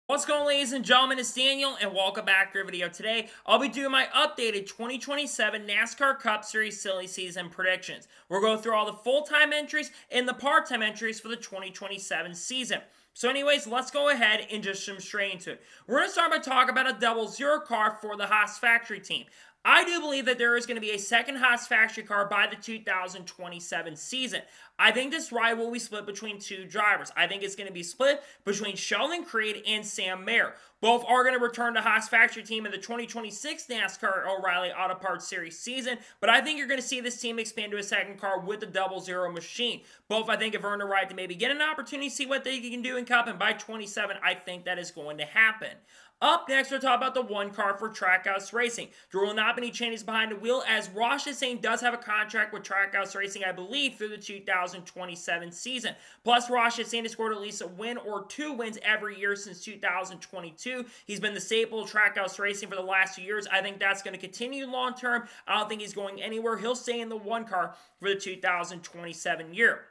What's going on, ladies and gentlemen? It's Daniel, and welcome back to our video. Today, I'll be doing my updated 2027 NASCAR Cup Series Silly Season predictions. We'll go through all the full-time entries and the part-time entries for the 2027 season. So anyways, let's go ahead and just jump straight into it. We're going to start by talking about a double zero car for the Haas factory team. I do believe that there is going to be a second Haas factory car by the 2027 season. I think this ride will be split between two drivers. I think it's going to be split between Sheldon Creed and Sam Mayer. Both are going to return to Haas factory team in the 2026 NASCAR O'Reilly Auto Parts Series season, but I think you're going to see this team expand to a second car with the double zero machine. Both, I think, have earned a right to maybe get an opportunity to see what they can do in Cup, and by 27, I think that is going to happen. Up next, we'll talk about the one car for Trackhouse Racing. There will not be any changes behind the wheel, as Ross Chastain does have a contract with Trackhouse Racing, I believe, through the 2027 season. Plus, Ross Chastain has scored at least a win or two wins every year since 2022. He's been the staple of Trackhouse Racing for the last few years. I think that's going to continue long term. I don't think he's going anywhere. He'll stay in the one car for the 2027 year.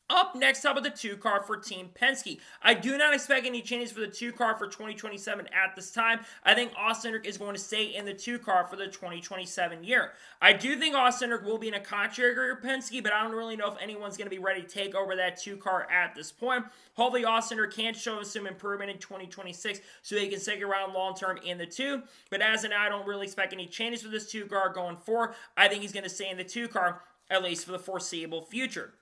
Up next up with the two car for Team Penske. I do not expect any changes for the two car for 2027 at this time. I think Austin Hendrick is going to stay in the two car for the 2027 year. I do think Austin Hendrick will be in a contract with Penske, but I don't really know if anyone's going to be ready to take over that two car at this point. Hopefully Austin Hendrick can show some improvement in 2026 so they can stick around long term in the two. But as of now, I don't really expect any changes for this two car going forward. I think he's going to stay in the two car, at least for the foreseeable future.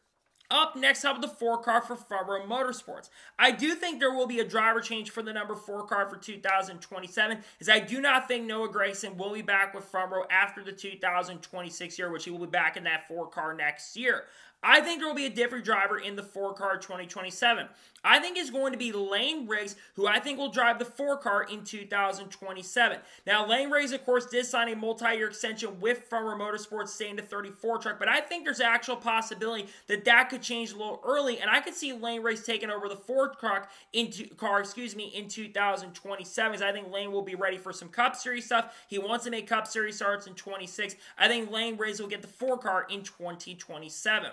Up next up, the 4 car for Front Row Motorsports. I do think there will be a driver change for the number 4 car for 2027, as I do not think Noah Gragson will be back with Front Row after the 2026 year, which he will be back in that 4 car next year. I think there will be a different driver in the 4 car 2027. I think it's going to be Lane Riggs, who I think will drive the 4 car in 2027. Now, Lane Riggs, of course, did sign a multi-year extension with Front Row Motorsports, staying to 34 truck, but I think there's actual possibility that that could change a little early, and I could see Lane Riggs taking over the 4 car in 2027, as I think Lane will be ready for some Cup Series stuff. He wants to make Cup Series starts in 26. I think Lane Riggs will get the 4 car in 2027.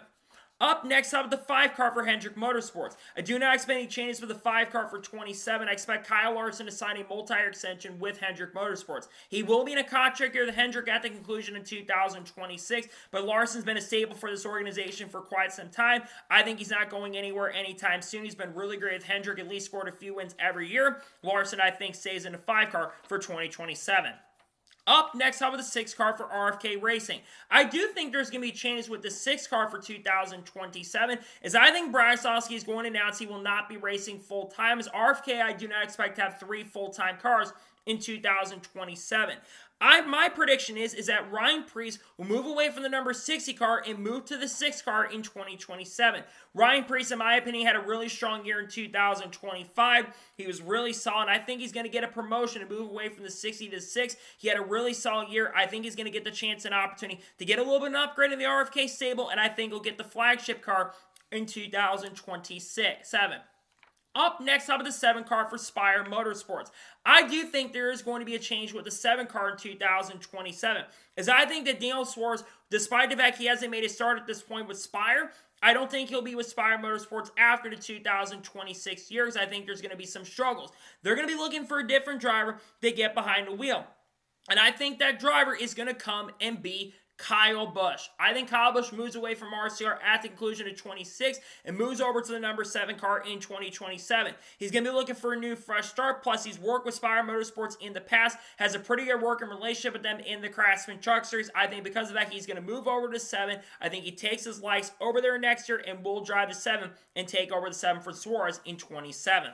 Up next up, the 5 car for Hendrick Motorsports. I do not expect any changes for the 5 car for 27. I expect Kyle Larson to sign a multi-year extension with Hendrick Motorsports. He will be in a contract year with Hendrick at the conclusion in 2026, but Larson's been a staple for this organization for quite some time. I think he's not going anywhere anytime soon. He's been really great with Hendrick, at least scored a few wins every year. Larson, I think, stays in the 5 car for 2027. Up next up with the 6 car for RFK Racing. I do think there's going to be changes with the 6 car for 2027, as I think Brad Sosky is going to announce he will not be racing full-time. As RFK, I do not expect to have 3 full-time cars in 2027. My prediction is that Ryan Preece will move away from the number 60 car and move to the 6 car in 2027. Ryan Preece, in my opinion, had a really strong year in 2025. He was really solid. I think he's going to get a promotion and move away from the 60 to 6. He had a really solid year. I think he's going to get the chance and opportunity to get a little bit of an upgrade in the RFK stable, and I think he'll get the flagship car in 2027. Up next up is the 7 car for Spire Motorsports. I do think there is going to be a change with the 7 car in 2027, as I think that Daniel Suarez, despite the fact he hasn't made a start at this point with Spire, I don't think he'll be with Spire Motorsports after the 2026 year, because I think there's going to be some struggles. They're going to be looking for a different driver to get behind the wheel, and I think that driver is going to come and be Kyle Busch. I think Kyle Busch moves away from RCR at the conclusion of 26 and moves over to the number 7 car in 2027. He's going to be looking for a new fresh start, plus he's worked with Spire Motorsports in the past, has a pretty good working relationship with them in the Craftsman Truck Series. I think because of that, he's going to move over to 7. I think he takes his likes over there next year and will drive the 7 and take over the 7 for Suarez in 27.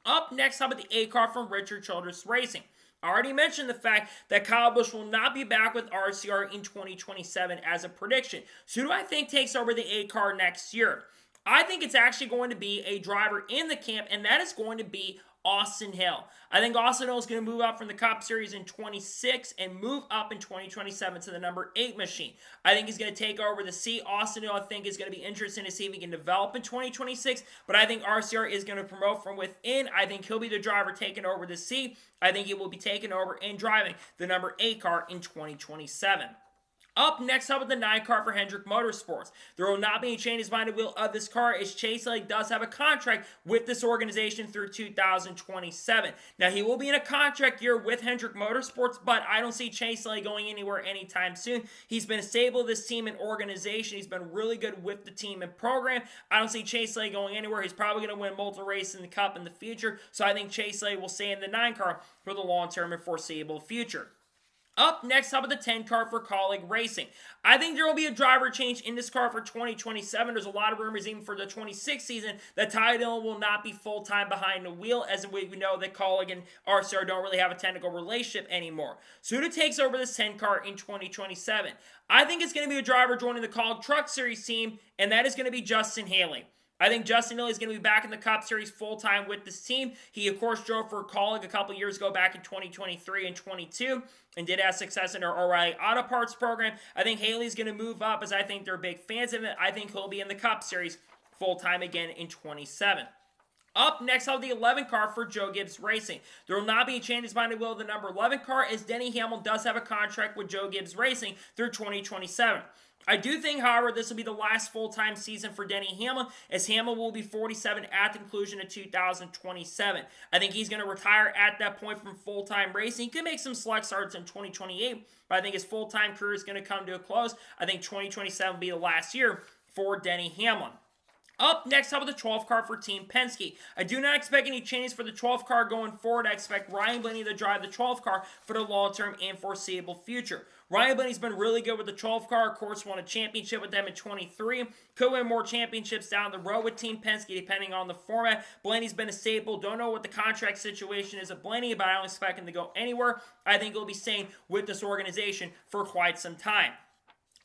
Up next up with the 8 car from Richard Childress Racing. I already mentioned the fact that Kyle Busch will not be back with RCR in 2027 as a prediction. So who do I think takes over the 8 car next year? I think it's actually going to be a driver in the camp, and that is going to be Austin Hill. I think Austin Hill is going to move up from the Cup Series in 26 and move up in 2027 to the number 8 machine. I think he's going to take over the C. Austin Hill, I think, is going to be interesting to see if he can develop in 2026, but I think RCR is going to promote from within. I think he'll be the driver taking over the C. I think he will be taking over and driving the number 8 car in 2027. Up next up with the 9 car for Hendrick Motorsports. There will not be any changes behind the wheel of this car, as Chase Elliott does have a contract with this organization through 2027. Now, he will be in a contract year with Hendrick Motorsports, but I don't see Chase Elliott going anywhere anytime soon. He's been stable this team and organization. He's been really good with the team and program. I don't see Chase Elliott going anywhere. He's probably going to win multiple races in the Cup in the future, so I think Chase Elliott will stay in the 9 car for the long-term and foreseeable future. Up next, up with the 10 car for Kaulig Racing. I think there will be a driver change in this car for 2027. There's a lot of rumors even for the 26 season that Ty Dillon will not be full-time behind the wheel, as we know that Kaulig and RCR don't really have a technical relationship anymore. So who takes over this 10 car in 2027? I think it's going to be a driver joining the Kaulig Truck Series team, and that is going to be Justin Haley. I think Justin Haley is going to be back in the Cup Series full-time with this team. He, of course, drove for Kaulig a couple years ago back in 2023 and 22 and did have success in our O'Reilly Auto Parts program. I think Haley's going to move up, as I think they're big fans of it. I think he'll be in the Cup Series full-time again in 27. Up next, I'll have the 11 car for Joe Gibbs Racing. There will not be changes behind the wheel of the number 11 car, as Denny Hamlin does have a contract with Joe Gibbs Racing through 2027. I do think, however, this will be the last full-time season for Denny Hamlin, as Hamlin will be 47 at the conclusion of 2027. I think he's going to retire at that point from full-time racing. He could make some select starts in 2028, but I think his full-time career is going to come to a close. I think 2027 will be the last year for Denny Hamlin. Up next, up with the 12 car for Team Penske. I do not expect any changes for the 12 car going forward. I expect Ryan Blaney to drive the 12 car for the long-term and foreseeable future. Ryan Blaney's been really good with the 12 car. Of course, won a championship with them in 23. Could win more championships down the road with Team Penske, depending on the format. Blaney's been a staple. Don't know what the contract situation is of Blaney, but I don't expect him to go anywhere. I think he'll be staying with this organization for quite some time.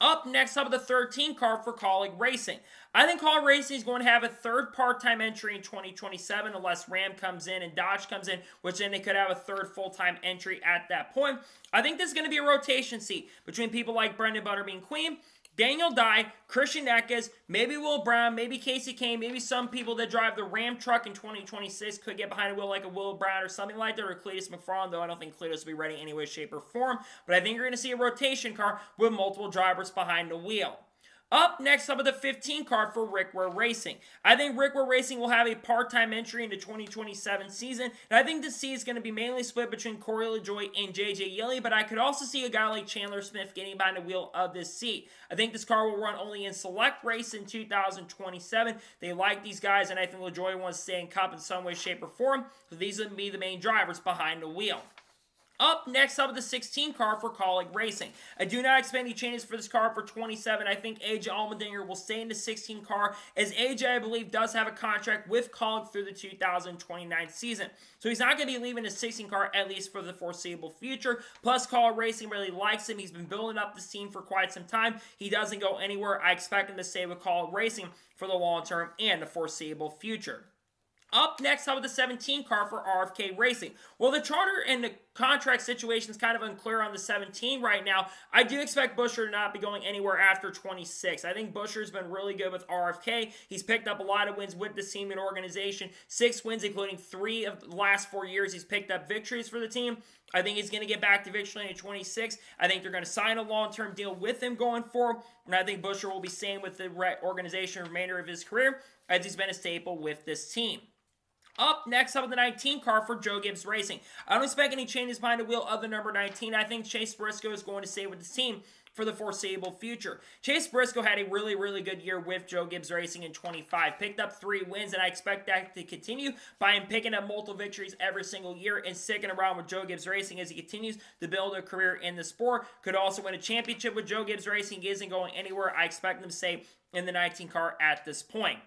Up next, up with the 13 car for Kaulig Racing. I think Kaulig Racing is going to have a third part-time entry in 2027 unless Ram comes in and Dodge comes in, which then they could have a third full-time entry at that point. I think this is going to be a rotation seat between people like Brendan Butterbean Queen, Daniel Dye, Christian Eckes, maybe Will Brown, maybe Casey Kane, maybe some people that drive the Ram truck in 2026 could get behind a wheel like a Will Brown or something like that, or Cletus McFarland, though I don't think Cletus will be ready any way, shape, or form. But I think you're going to see a rotation car with multiple drivers behind the wheel. Up next, up with the 15 car for Rick Ware Racing. I think Rick Ware Racing will have a part-time entry into 2027 season, and I think the seat is going to be mainly split between Corey LaJoie and JJ Yeley, but I could also see a guy like Chandler Smith getting behind the wheel of this seat. I think this car will run only in select race in 2027. They like these guys, and I think LaJoie wants to stay in Cup in some way, shape, or form, so these would be the main drivers behind the wheel. Up next, up with the 16 car for Kaulig Racing. I do not expect any changes for this car for 27. I think AJ Allmendinger will stay in the 16 car, as AJ, I believe, does have a contract with Kaulig through the 2029 season. So he's not going to be leaving the 16 car, at least for the foreseeable future. Plus, Kaulig Racing really likes him. He's been building up this team for quite some time. He doesn't go anywhere. I expect him to stay with Kaulig Racing for the long term and the foreseeable future. Up next, how with the 17 car for RFK Racing. Well, the charter and the contract situation is kind of unclear on the 17 right now. I do expect Buescher to not be going anywhere after 26. I think Buescher's been really good with RFK. He's picked up a lot of wins with the team and organization. 6 wins, including 3 of the last 4 years. He's picked up victories for the team. I think he's going to get back to victory lane in 26. I think they're going to sign a long-term deal with him going forward. And I think Buescher will be staying with the organization the remainder of his career, as he's been a staple with this team. Up next, up with the 19 car for Joe Gibbs Racing. I don't expect any changes behind the wheel of the number 19. I think Chase Briscoe is going to stay with the team for the foreseeable future. Chase Briscoe had a really, really good year with Joe Gibbs Racing in 25. Picked up 3 wins, and I expect that to continue by him picking up multiple victories every single year and sticking around with Joe Gibbs Racing as he continues to build a career in the sport. Could also win a championship with Joe Gibbs Racing. He isn't going anywhere. I expect him to stay in the 19 car at this point.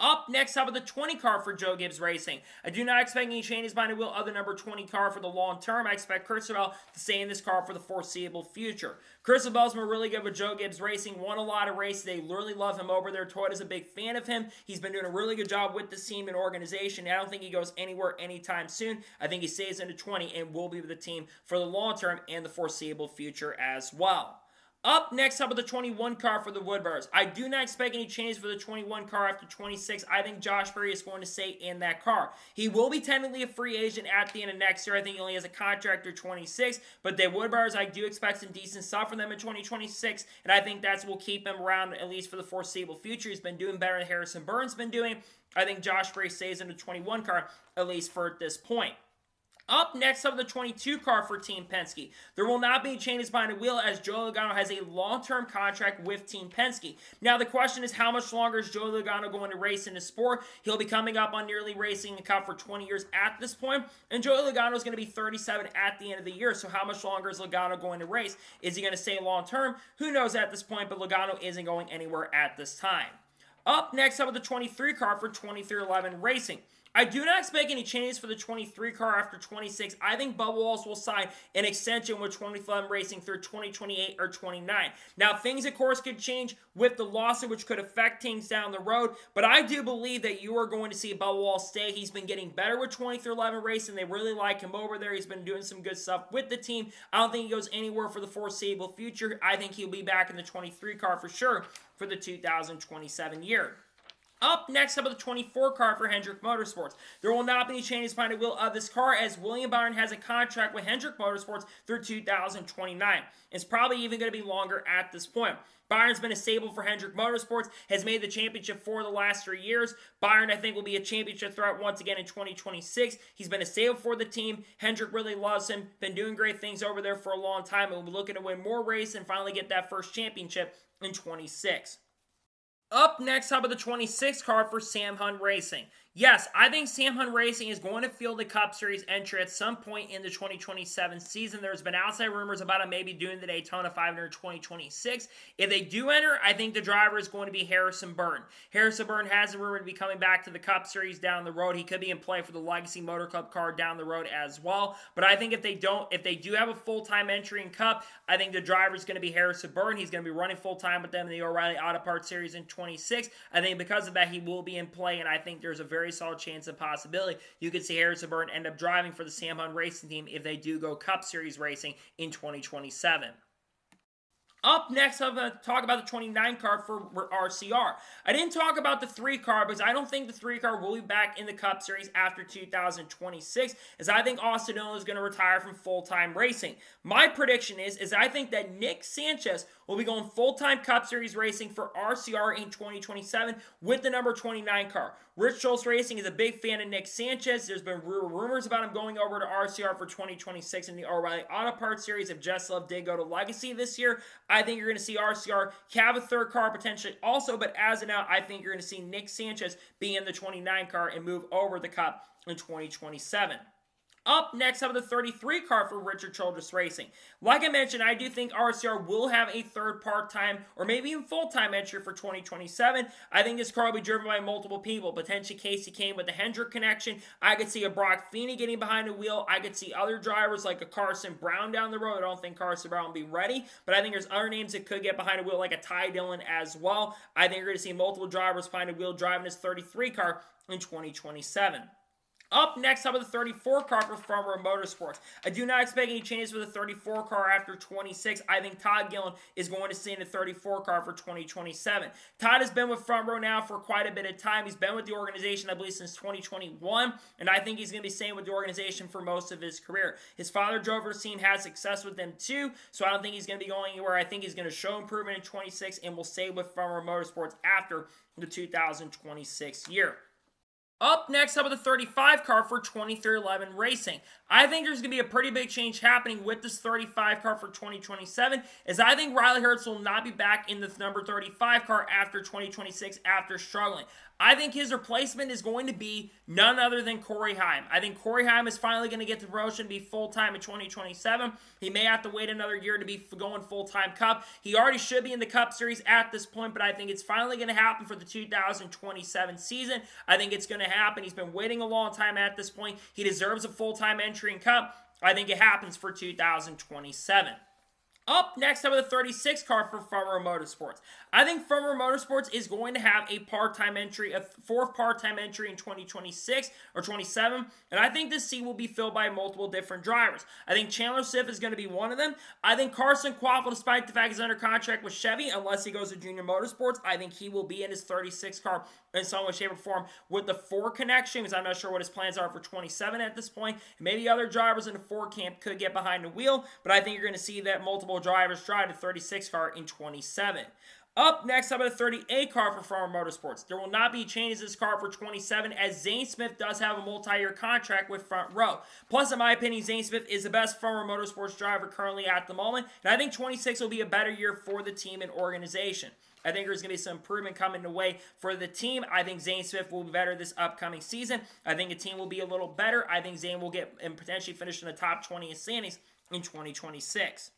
Up next, up with the 20 car for Joe Gibbs Racing. I do not expect any changes behind the wheel of the number 20 car for the long term. I expect Christopher to stay in this car for the foreseeable future. Christopher's been really good with Joe Gibbs Racing, won a lot of races. They really love him over there. Toyota's a big fan of him. He's been doing a really good job with the team and organization. I don't think he goes anywhere anytime soon. I think he stays into 20 and will be with the team for the long term and the foreseeable future as well. Up next, up with the 21 car for the Woodburns. I do not expect any changes for the 21 car after 26. I think Josh Berry is going to stay in that car. He will be technically a free agent at the end of next year. I think he only has a contract through 26, but the Woodburns, I do expect some decent stuff from them in 2026, and I think that's will keep him around at least for the foreseeable future. He's been doing better than Harrison Burns been doing. I think Josh Berry stays in the 21 car, at least for this point. Up next up the 22 car for Team Penske. There will not be any changes behind the wheel as Joey Logano has a long-term contract with Team Penske. Now the question is, how much longer is Joey Logano going to race in the sport? He'll be coming up on nearly racing a cup for 20 years at this point, and Joey Logano is going to be 37 at the end of the year. So how much longer is Logano going to race? Is he going to stay long-term? Who knows at this point, but Logano isn't going anywhere at this time. Up next up with the 23 car for 2311 Racing. I do not expect any changes for the 23 car after 26. I think Bubba Wallace will sign an extension with 2311 Racing through 2028 or 29. Now, things, of course, could change with the lawsuit, which could affect things down the road, but I do believe that you are going to see Bubba Wallace stay. He's been getting better with 2311 Racing. They really like him over there. He's been doing some good stuff with the team. I don't think he goes anywhere for the foreseeable future. I think he'll be back in the 23 car for sure for the 2027 year. Up next up with the 24 car for Hendrick Motorsports. There will not be any changes behind the wheel of this car as William Byron has a contract with Hendrick Motorsports through 2029. It's probably even going to be longer at this point. Byron's been a stable for Hendrick Motorsports, has made the championship for the last 3 years. Byron, I think, will be a championship threat once again in 2026. He's been a stable for the team. Hendrick really loves him, been doing great things over there for a long time, and will be looking to win more races and finally get that first championship in 26. Up next, up with the 26 car for Sam Hunt Racing. Yes, I think Sam Hunt Racing is going to field the Cup Series entry at some point in the 2027 season. There's been outside rumors about him maybe doing the Daytona 500 in 2026. If they do enter, I think the driver is going to be Harrison Burton. Harrison Burton has a rumor to be coming back to the Cup Series down the road. He could be in play for the Legacy Motor Club car down the road as well. But I think if they do have a full-time entry in Cup, I think the driver is going to be Harrison Burton. He's going to be running full-time with them in the O'Reilly Auto Parts Series in 26. I think because of that, he will be in play, and I think there's a very solid chance and possibility you could see Harrison Burton end up driving for the Sam Hunt Racing team if they do go Cup Series racing in 2027. Up next, I'm going to talk about the 29 car for RCR. I didn't talk about the 3 car because I don't think the 3 car will be back in the Cup Series after 2026, as I think Austin Dillon is going to retire from full-time racing. My prediction is I think that Nick Sanchez will be going full-time Cup Series racing for RCR in 2027 with the number 29 car. Rich Schultz Racing is a big fan of Nick Sanchez. There's been rumors about him going over to RCR for 2026 in the O'Reilly Auto Parts Series if Jess Love did go to Legacy this year. I think you're going to see RCR have a 3rd car potentially also, but as of now, I think you're going to see Nick Sanchez be in the 29 car and move over the Cup in 2027. Up next, up the 33 car for Richard Childress Racing. Like I mentioned, I do think RCR will have a 3rd part-time or maybe even full-time entry for 2027. I think this car will be driven by multiple people. Potentially Casey Kane with the Hendrick connection. I could see a Brock Feeney getting behind the wheel. I could see other drivers like a Carson Brown down the road. I don't think Carson Brown will be ready, but I think there's other names that could get behind the wheel like a Ty Dillon as well. I think you're going to see multiple drivers behind the wheel driving this 33 car in 2027. Up next, up with the 34 car for Front Row Motorsports. I do not expect any changes for the 34 car after 26. I think Todd Gillen is going to stay in the 34 car for 2027. Todd has been with Front Row now for quite a bit of time. He's been with the organization, I believe, since 2021, and I think he's going to be staying with the organization for most of his career. His father drove Racine, had success with them too, so I don't think he's going to be going anywhere. I think he's going to show improvement in 26 and will stay with Front Row Motorsports after the 2026 year. Up next, up with the 35 car for 2311 Racing. I think there's going to be a pretty big change happening with this 35 car for 2027, as I think Riley Hertz will not be back in the number 35 car after 2026 after struggling. I think his replacement is going to be none other than Corey Heim. I think Corey Heim is finally going to get the promotion to be full-time in 2027. He may have to wait another year to be going full-time Cup. He already should be in the Cup Series at this point, but I think it's finally going to happen for the 2027 season. I think it's going to happen. He's been waiting a long time at this point. He deserves a full-time entry in Cup. I think it happens for 2027. Up next, I have the 36 car for Front Row Motorsports. I think Front Row Motorsports is going to have a part-time entry, a fourth part-time entry in 2026 or 27, and I think this seat will be filled by multiple different drivers. I think Chandler Siff is going to be one of them. I think Carson Quaffle, despite the fact he's under contract with Chevy, unless he goes to Junior Motorsports, I think he will be in his 36 car in some way, shape, or form with the 4 connection, because I'm not sure what his plans are for 27 at this point. Maybe other drivers in the 4 camp could get behind the wheel, but I think you're going to see that multiple drivers drive the 36 car in 27. Up next, I have a 38 car for Front Row Motorsports. There will not be changes to this car for 27, as Zane Smith does have a multi-year contract with Front Row. Plus, in my opinion, Zane Smith is the best Front Row Motorsports driver currently at the moment, and I think 26 will be a better year for the team and organization. I think there's going to be some improvement coming the way for the team. I think Zane Smith will be better this upcoming season. I think the team will be a little better. I think Zane will get and potentially finish in the top 20 in standings in 2026.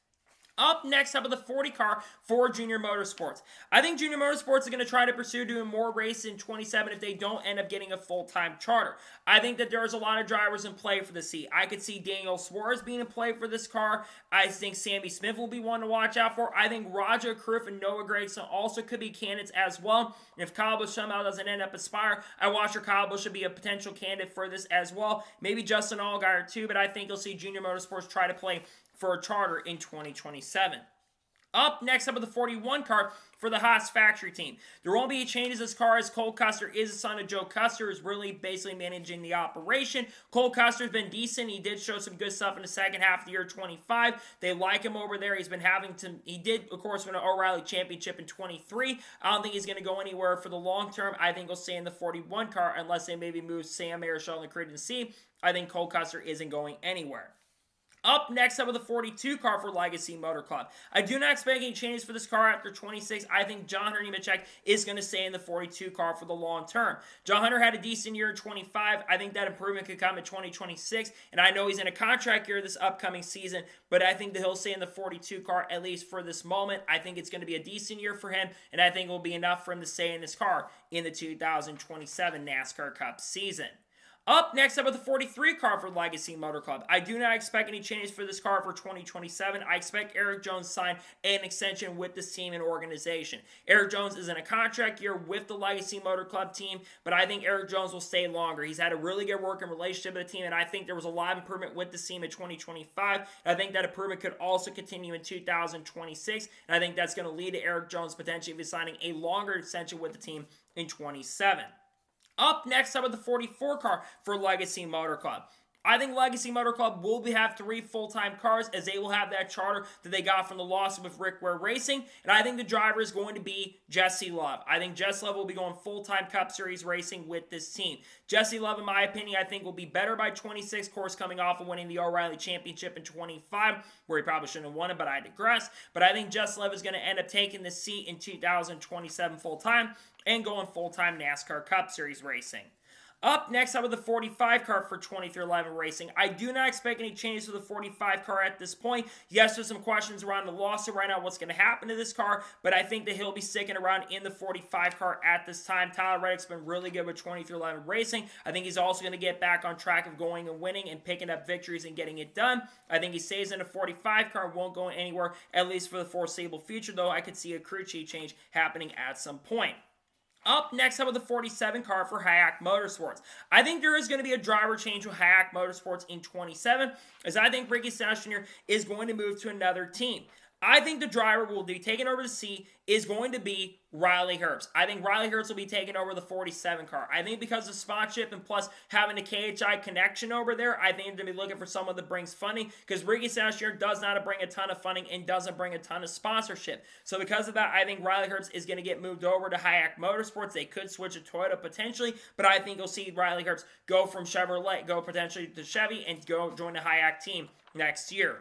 Up next, up with the 40 car for Junior Motorsports. I think Junior Motorsports is going to try to pursue doing more races in 27 if they don't end up getting a full-time charter. I think that there's a lot of drivers in play for the seat. I could see Daniel Suarez being in play for this car. I think Sammy Smith will be one to watch out for. I think Roger Kriff and Noah Gragson also could be candidates as well. And if Kyle Busch somehow doesn't end up at Spire, I watch for Kyle Busch to be a potential candidate for this as well. Maybe Justin Allgaier too, but I think you'll see Junior Motorsports try to play for a charter in 2027. Up next, up with the 41 car for the Haas factory team. There won't be any changes this car, as Cole Custer is the son of Joe Custer, who's really basically managing the operation. Cole Custer's been decent. He did show some good stuff in the second half of the year 25. They like him over there. He did, of course, win an O'Reilly championship in 23. I don't think he's going to go anywhere for the long term. I think he'll stay in the 41 car unless they maybe move Sam Marichal and Creed and C. I think Cole Custer isn't going anywhere. Up next, up with the 42 car for Legacy Motor Club. I do not expect any changes for this car after 26. I think John Hunter Nemechek is going to stay in the 42 car for the long term. John Hunter had a decent year in 25. I think that improvement could come in 2026. And I know he's in a contract year this upcoming season, but I think that he'll stay in the 42 car at least for this moment. I think it's going to be a decent year for him, and I think it will be enough for him to stay in this car in the 2027 NASCAR Cup season. Up next, up with the 43 car for Legacy Motor Club. I do not expect any changes for this car for 2027. I expect Eric Jones to sign an extension with this team and organization. Eric Jones is in a contract year with the Legacy Motor Club team, but I think Eric Jones will stay longer. He's had a really good working relationship with the team, and I think there was a lot of improvement with the team in 2025. I think that improvement could also continue in 2026, and I think that's going to lead to Eric Jones potentially signing a longer extension with the team in 27. Up next, up with the 44 car for Legacy Motor Club. I think Legacy Motor Club will have 3 full-time cars, as they will have that charter that they got from the lawsuit with Rick Ware Racing. And I think the driver is going to be Jesse Love. I think Jesse Love will be going full-time Cup Series racing with this team. Jesse Love, in my opinion, I think will be better by 26, of course, coming off of winning the O'Reilly Championship in 25, where he probably shouldn't have won it, but I digress. But I think Jesse Love is going to end up taking the seat in 2027 full-time and going full-time NASCAR Cup Series racing. Up next, I have the 45 car for 2311 Racing. I do not expect any changes to the 45 car at this point. Yes, there's some questions around the lawsuit right now, what's going to happen to this car, but I think that he'll be sticking around in the 45 car at this time. Tyler Reddick's been really good with 2311 Racing. I think he's also going to get back on track of going and winning and picking up victories and getting it done. I think he stays in the 45 car, won't go anywhere, at least for the foreseeable future, though I could see a crew chief change happening at some point. Up next, up with the 47 car for Hayek Motorsports. I think there is going to be a driver change with Hayek Motorsports in 27, as I think Ricky Stenhouse Jr. is going to move to another team. I think the driver will be taking over the seat is going to be Riley Herbst. I think Riley Herbst will be taking over the 47 car. I think because of sponsorship and plus having a KHI connection over there, I think they're going to be looking for someone that brings funding, because Ricky Stenhouse Jr. does not bring a ton of funding and doesn't bring a ton of sponsorship. So because of that, I think Riley Herbst is going to get moved over to Hayek Motorsports. They could switch to Toyota potentially, but I think you'll see Riley Herbst go from Chevrolet, go potentially to Chevy, and go join the Hayek team next year.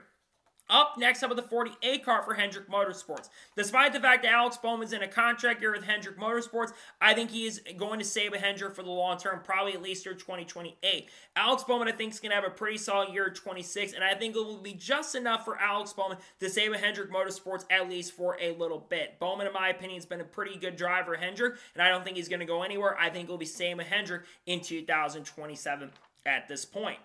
Up next, up with the 48 car for Hendrick Motorsports. Despite the fact that Alex Bowman's in a contract year with Hendrick Motorsports, I think he is going to stay with Hendrick for the long term, probably at least through 2028. Alex Bowman, I think, is going to have a pretty solid year at 26, and I think it will be just enough for Alex Bowman to stay with Hendrick Motorsports at least for a little bit. Bowman, in my opinion, has been a pretty good driver at Hendrick, and I don't think he's going to go anywhere. I think he'll be staying with Hendrick in 2027 at this point.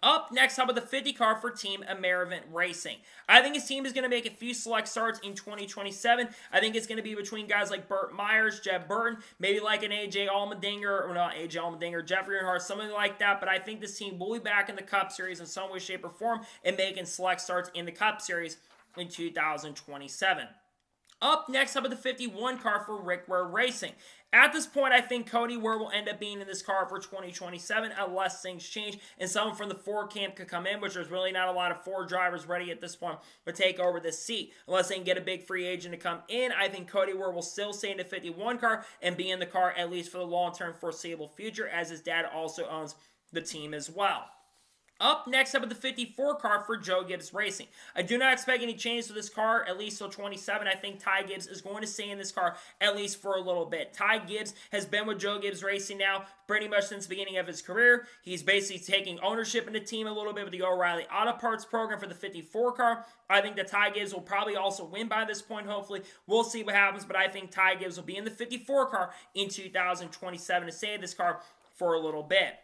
Up next, how about the 50 car for Team Amerivent Racing? I think his team is going to make a few select starts in 2027. I think it's going to be between guys like Burt Myers, Jeb Burton, maybe like an AJ Allmendinger, or not AJ Allmendinger, Jeffrey Earnhardt, something like that. But I think this team will be back in the Cup Series in some way, shape, or form and making select starts in the Cup Series in 2027. Up next, how about the 51 car for Rick Ware Racing? At this point, I think Cody Ware will end up being in this car for 2027 unless things change and someone from the Ford camp could come in, which there's really not a lot of Ford drivers ready at this point to take over this seat. Unless they can get a big free agent to come in, I think Cody Ware will still stay in the 51 car and be in the car at least for the long-term foreseeable future, as his dad also owns the team as well. Up next, up at the 54 car for Joe Gibbs Racing. I do not expect any changes to this car, at least till 27. I think Ty Gibbs is going to stay in this car at least for a little bit. Ty Gibbs has been with Joe Gibbs Racing now pretty much since the beginning of his career. He's basically taking ownership in the team a little bit with the O'Reilly Auto Parts program for the 54 car. I think that Ty Gibbs will probably also win by this point, hopefully. We'll see what happens, but I think Ty Gibbs will be in the 54 car in 2027 to stay in this car for a little bit.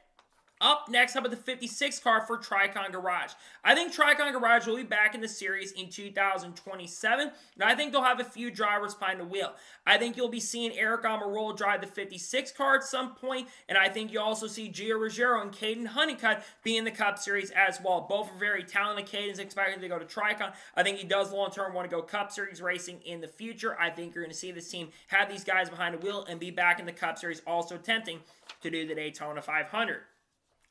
Up next, how about the 56 car for Tricon Garage? I think Tricon Garage will be back in the series in 2027, and I think they'll have a few drivers behind the wheel. I think you'll be seeing Eric Almirola drive the 56 car at some point, and I think you'll also see Gio Ruggiero and Caden Honeycutt be in the Cup Series as well. Both are very talented. Caden's expecting to go to Tricon. I think he does long-term want to go Cup Series racing in the future. I think you're going to see this team have these guys behind the wheel and be back in the Cup Series, also attempting to do the Daytona 500.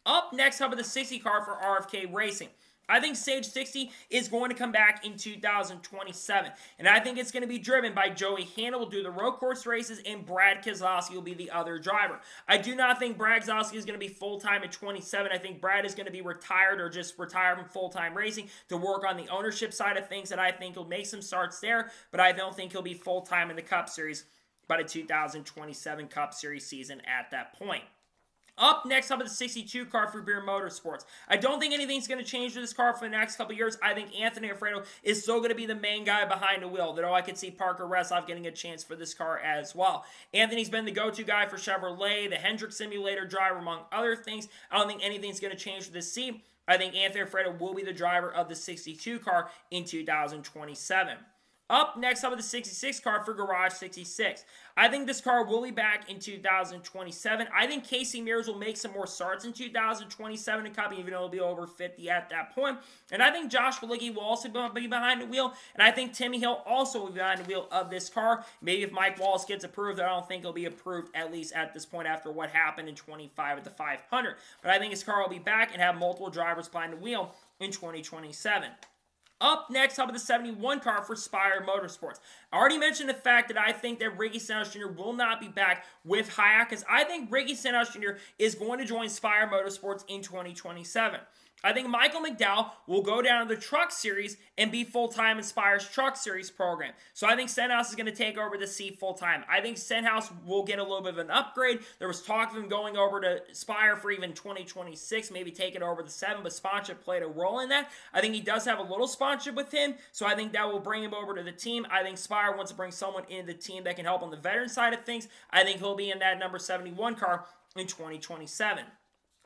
Up next, how about the 60 car for RFK Racing? I think Stage 60 is going to come back in 2027, and I think it's going to be driven by Joey Hanna will do the road course races, and Brad Keselowski will be the other driver. I do not think Brad Keselowski is going to be full-time at 27. I think Brad is going to be retired or just retired from full-time racing to work on the ownership side of things, and I think he'll make some starts there, but I don't think he'll be full-time in the Cup Series by the 2027 Cup Series season at that point. Up next, up at the 62 car for Spire Motorsports. I don't think anything's going to change with this car for the next couple years. I think Anthony Alfredo is still going to be the main guy behind the wheel, though I could see Parker Reslov getting a chance for this car as well. Anthony's been the go-to guy for Chevrolet, the Hendrick simulator driver, among other things. I don't think anything's going to change with this seat. I think Anthony Alfredo will be the driver of the 62 car in 2027. Up next, up with the 66 car for Garage 66. I think this car will be back in 2027. I think Casey Mears will make some more starts in 2027 in Cup, even though it'll be over 50 at that point. And I think Josh Bilicki will also be behind the wheel. And I think Timmy Hill also will be behind the wheel of this car. Maybe if Mike Wallace gets approved, I don't think he'll be approved, at least at this point, after what happened in 25 at the 500. But I think his car will be back and have multiple drivers behind the wheel in 2027. Up next, how about the 71 car for Spire Motorsports? I already mentioned the fact that I think that Ricky Stenhouse Jr. will not be back with Hayek, because I think Ricky Stenhouse Jr. is going to join Spire Motorsports in 2027. I think Michael McDowell will go down to the Truck Series and be full-time in Spire's Truck Series program. So I think Stenhouse is going to take over the seat full-time. I think Stenhouse will get a little bit of an upgrade. There was talk of him going over to Spire for even 2026, maybe taking over the 7, but sponsorship played a role in that. I think he does have a little sponsorship with him, so I think that will bring him over to the team. I think Spire wants to bring someone into the team that can help on the veteran side of things. I think he'll be in that number 71 car in 2027.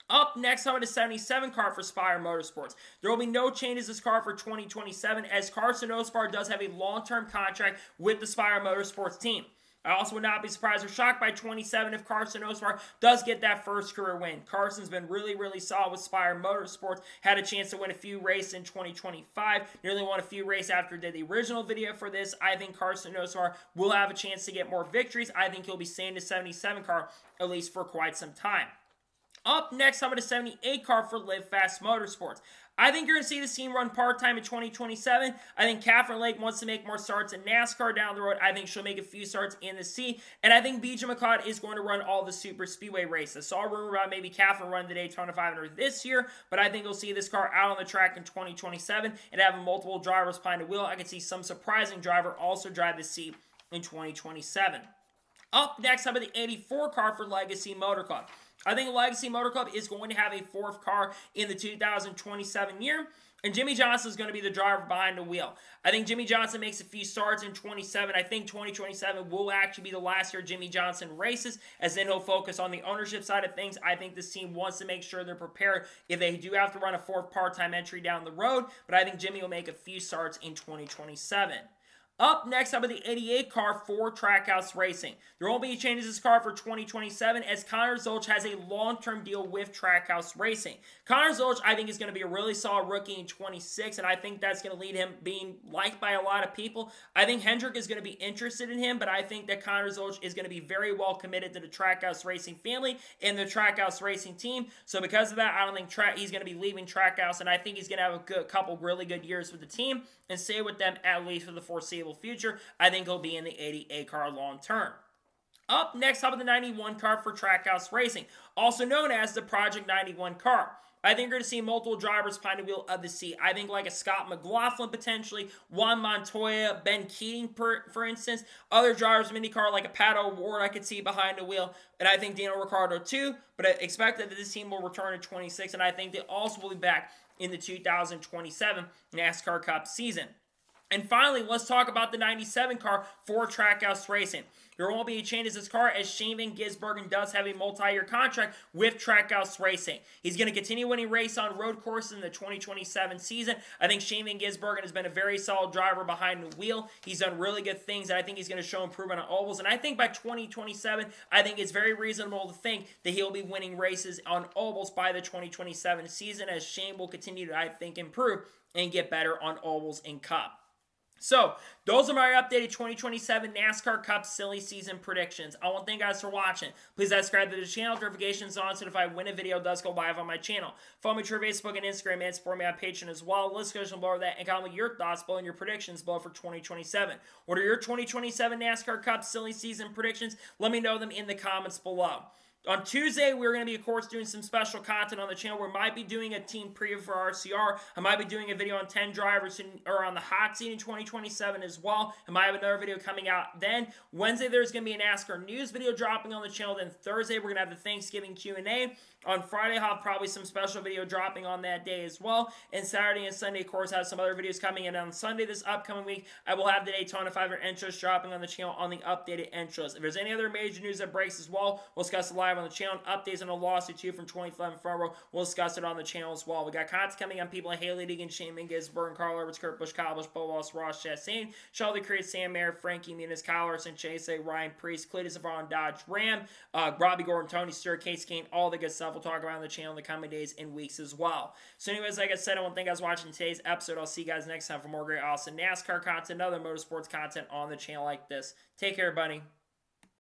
Up next, how about the 77 car for Spire Motorsports? There will be no changes to this car for 2027, as Carson Ospar does have a long-term contract with the Spire Motorsports team. I also would not be surprised or shocked by 27 if Carson Ospar does get that first career win. Carson's been really, really solid with Spire Motorsports. Had a chance to win a few races in 2025. Nearly won a few races after I did the original video for this. I think Carson Ospar will have a chance to get more victories. I think he'll be staying in the 77 car at least for quite some time. Up next, how about a 78 car for Live Fast Motorsports? I think you're going to see this team run part-time in 2027. I think Catherine Lake wants to make more starts in NASCAR down the road. I think she'll make a few starts in the C. And I think BJ McCall is going to run all the super speedway races. I saw a rumor about maybe Catherine running the Daytona 500 this year, but I think you'll see this car out on the track in 2027 and having multiple drivers behind the wheel. I can see some surprising driver also drive the C in 2027. Up next, how about the 84 car for Legacy Motor Club? I think Legacy Motor Club is going to have a 4th car in the 2027 year. And Jimmy Johnson is going to be the driver behind the wheel. I think Jimmy Johnson makes a few starts in 27. I think 2027 will actually be the last year Jimmy Johnson races, as then he'll focus on the ownership side of things. I think this team wants to make sure they're prepared if they do have to run a 4th part-time entry down the road. But I think Jimmy will make a few starts in 2027. Up next, up with the 88 car for Trackhouse Racing. There won't be any changes to this car for 2027 as Connor Zolch has a long-term deal with Trackhouse Racing. Connor Zolch, I think, is going to be a really solid rookie in 26, and I think that's going to lead him being liked by a lot of people. I think Hendrick is going to be interested in him, but I think that Connor Zolch is going to be very well committed to the Trackhouse Racing family and the Trackhouse Racing team. So because of that, I don't think he's going to be leaving Trackhouse, and I think he's going to have a couple really good years with the team and stay with them at least for the foreseeable future. I think he'll be in the 88 car long term. Up next, up with the 91 car for Trackhouse Racing, also known as the Project 91 car. I think we're going to see multiple drivers behind the wheel of the seat. I think like a Scott McLaughlin potentially, Juan Montoya, Ben Keating for instance. Other drivers of IndyCar like a Pat O'Ward I could see behind the wheel. And I think Daniel Ricciardo too. But I expect that this team will return in 26. And I think they also will be back in the 2027 NASCAR Cup season. And finally, let's talk about the 97 car for Trackhouse Racing. There won't be any changes to this car as Shane Van Gisbergen does have a multi-year contract with Trackhouse Racing. He's going to continue winning race on road courses in the 2027 season. I think Shane Van Gisbergen has been a very solid driver behind the wheel. He's done really good things, and I think he's going to show improvement on ovals. And I think by 2027, I think it's very reasonable to think that he'll be winning races on ovals by the 2027 season as Shane will continue to, I think, improve and get better on ovals and Cup. So, those are my updated 2027 NASCAR Cup silly season predictions. I want to thank you guys for watching. Please subscribe to the channel, notifications on, so if I win a video, it does go live on my channel. Follow me through Facebook and Instagram, and support me on Patreon as well. Let's go below that and comment your thoughts below and your predictions below for 2027. What are your 2027 NASCAR Cup silly season predictions? Let me know them in the comments below. On Tuesday, we're going to be, of course, doing some special content on the channel. We might be doing a team preview for RCR. I might be doing a video on 10 drivers or on the hot seat in 2027 as well. I might have another video coming out then. Wednesday, there's going to be a NASCAR news video dropping on the channel. Then Thursday, we're going to have the Thanksgiving Q&A. On Friday, I'll have probably some special video dropping on that day as well. And Saturday and Sunday, of course, I have some other videos coming in. On Sunday, this upcoming week, I will have the Daytona 500 intros dropping on the channel on the updated intros. If there's any other major news that breaks as well, we'll discuss it live on the channel. Updates on a lawsuit too from 2011 Front Row, we'll discuss it on the channel as well. We got content coming on people like Haley Deegan, Shane Van Gisbergen, Carl Edwards, Kurt Busch, Kyle Busch, Bo Wallace, Ross Chastain, Shelby Creed, Sam Mayer, Frankie Muniz, Kyle Larson, Chase A, Ryan Priest, Cletus Avon, Dodge Ram, Robbie Gordon, Tony Stewart, Case Kane, all the good stuff we'll talk about on the channel in the coming days and weeks as well. So anyways, like I said, I want to thank you guys for watching today's episode. I'll see you guys next time for more great, awesome NASCAR content, other motorsports content on the channel like this. Take care, buddy.